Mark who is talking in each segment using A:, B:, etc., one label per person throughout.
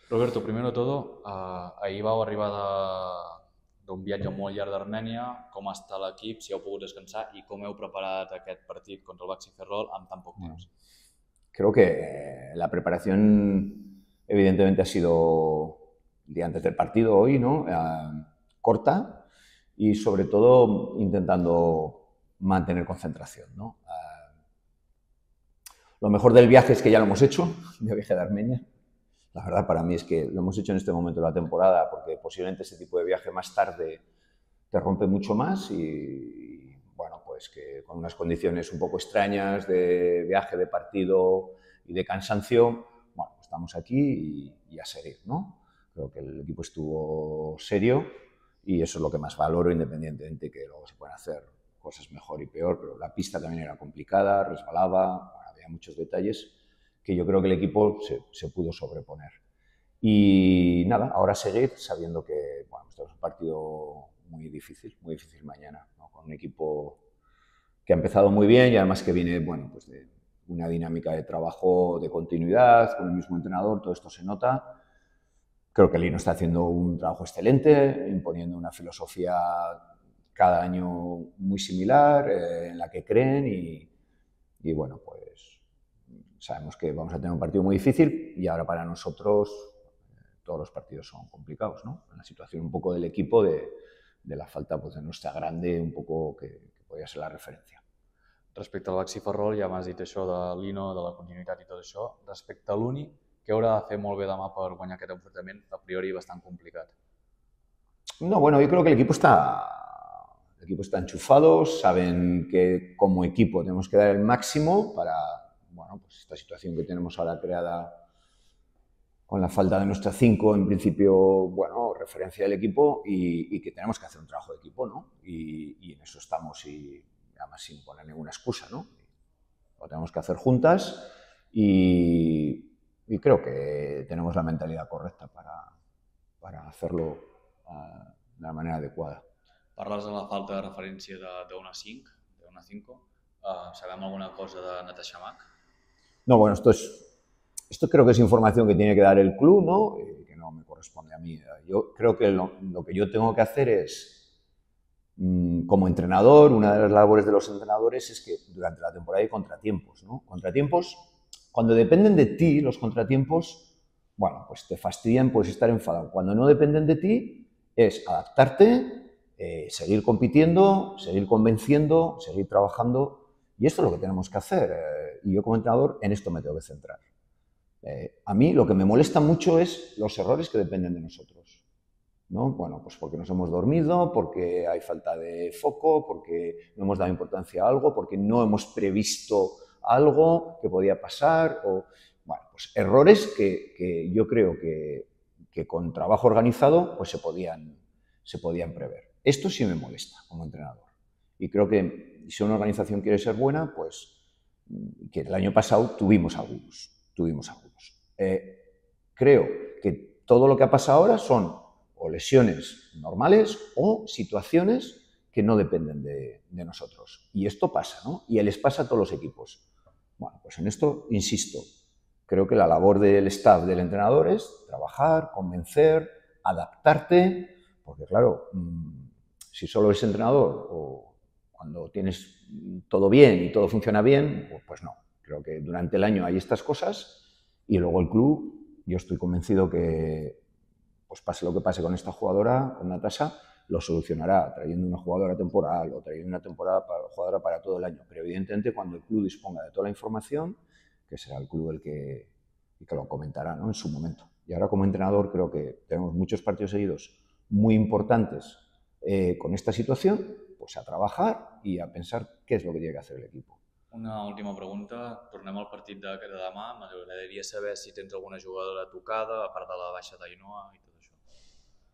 A: Roberto, primero de todo, ahir vau arribar d'un viatge molt llarg d'Armènia. Com està l'equip, si heu pogut descansar i com heu preparat aquest partit contra el Baxi Ferrol en tan poc
B: Bueno,
A: temps?
B: creo que la preparación evidentemente ha sido el día antes del partido hoy, ¿no? Corta y sobre todo intentando mantener concentración, ¿no? Lo mejor del viaje es que ya lo hemos hecho, de viaje de Armenia. La verdad para mí es que lo hemos hecho en este momento de la temporada porque posiblemente ese tipo de viaje más tarde te rompe mucho más y bueno, pues que con unas condiciones un poco extrañas de viaje, de partido y de cansancio, bueno, estamos aquí y a seguir, ¿no? Creo que el equipo estuvo serio y eso es lo que más valoro, independientemente que luego se pueden hacer cosas mejor y peor, pero la pista también era complicada, resbalaba, bueno, había muchos detalles que yo creo que el equipo se pudo sobreponer. Y nada, ahora seguir sabiendo que bueno, esto es un partido muy difícil mañana, ¿no? Con un equipo que ha empezado muy bien y además que viene bueno, pues de una dinámica de trabajo de continuidad con el mismo entrenador, todo esto se nota. Creo que Lino está haciendo un trabajo excelente, imponiendo una filosofía cada año muy similar, en la que creen y bueno, pues sabemos que vamos a tener un partido muy difícil y ahora para nosotros todos los partidos son complicados, ¿no? En la situación un poco del equipo de la falta pues, de nuestra grande, un poco que podría ser la referencia.
A: Respecte al Baxi Ferrol, ja m'has dit això de l'Ino, de la continuïtat i tot això. Respecte a l'Uni, què haurà de fer molt bé demà per guanyar aquest enfrontament, a priori bastant complicat?
B: No, bueno, yo creo que el equipo está enchufado, saben que como equipo tenemos que dar el máximo para, bueno, pues esta situación que tenemos ahora creada con la falta de nuestra 5, en principio, bueno, referencia del equipo y que tenemos que hacer un trabajo de equipo, ¿no? Y en eso estamos y además sin poner ninguna excusa, ¿no? Lo tenemos que hacer juntas y creo que tenemos la mentalidad correcta para hacerlo de la manera adecuada.
A: Parles de la falta de referència d'1 a 5, d'1 a 5. Sabem alguna cosa de Natasha Mack?
B: No, bueno, esto creo que es información que tiene que dar el club, ¿no? Que no me corresponde a mí. Yo creo que lo que yo tengo que hacer es, como entrenador, una de las labores de los entrenadores es que durante la temporada hay contratiempos, ¿no? Contratiempos, cuando dependen de ti, los contratiempos, bueno, pues te fastidian, puedes estar enfadado. Cuando no dependen de ti, es adaptarte, seguir compitiendo, seguir convenciendo, seguir trabajando. Y esto es lo que tenemos que hacer. Y yo como entrenador en esto me tengo que centrar. A mí lo que me molesta mucho es los errores que dependen de nosotros, ¿no? Bueno, pues porque nos hemos dormido, porque hay falta de foco, porque no hemos dado importancia a algo, porque no hemos previsto algo que podía pasar, o, bueno, pues errores que yo creo que con trabajo organizado pues se podían prever. Esto sí me molesta como entrenador. Y creo que si una organización quiere ser buena, pues que el año pasado tuvimos algunos. Creo que todo lo que ha pasado ahora son o lesiones normales o situaciones que no dependen de nosotros. Y esto pasa, ¿no? Y les pasa a todos los equipos. Bueno, pues en esto insisto. Creo que la labor del staff, del entrenador, es trabajar, convencer, adaptarte, porque claro, si solo eres entrenador o cuando tienes todo bien y todo funciona bien, pues no. Creo que durante el año hay estas cosas y luego el club, yo estoy convencido que, pues pase lo que pase con esta jugadora, con Natasha, lo solucionará trayendo una jugadora temporal o trayendo una jugadora para todo el año. Pero evidentemente cuando el club disponga de toda la información, que será el club el que lo comentará, ¿no? En su momento. Y ahora como entrenador creo que tenemos muchos partidos seguidos muy importantes con esta situación, pues a trabajar y a pensar qué es lo que tiene que hacer el equipo.
A: Una última pregunta. Tornem al partit de demà. M'agradaria saber si tens alguna jugadora tocada, a part de la baixa d'Ainoa i tot això.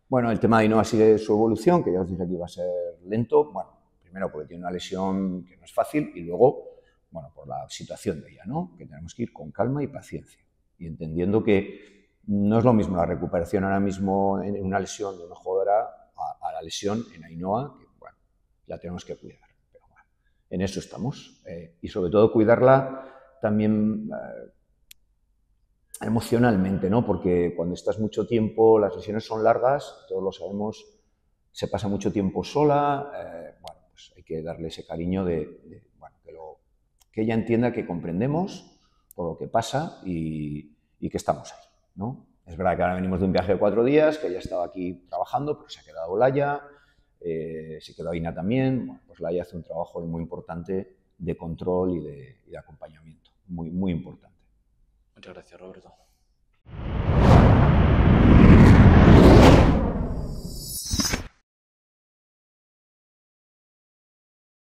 B: Bueno, el tema de Ainhoa sigue su evolución, que ya os dije que iba a ser lento. Bueno, primero porque tiene una lesión que no es fácil y luego, bueno, por la situación de ella, ¿no? Que tenemos que ir con calma y paciencia y entendiendo que no es lo mismo la recuperación ahora mismo en una lesión de una jugadora a la lesión en Ainhoa, que, bueno, la tenemos que cuidar. Pero bueno, en eso estamos. Y sobre todo cuidarla también emocionalmente, ¿no? Porque cuando estás mucho tiempo, las sesiones son largas, todos lo sabemos, se pasa mucho tiempo sola, bueno, pues hay que darle ese cariño bueno, que ella entienda que comprendemos todo lo que pasa y que estamos ahí, ¿no? Es verdad que ahora venimos de un viaje de 4 días, que ella estaba aquí trabajando, pero se ha quedado Laia, se quedó Aina también. Bueno, pues Laia hace un trabajo muy importante de control y de acompañamiento, muy, muy importante.
A: Muchas gracias, Roberto.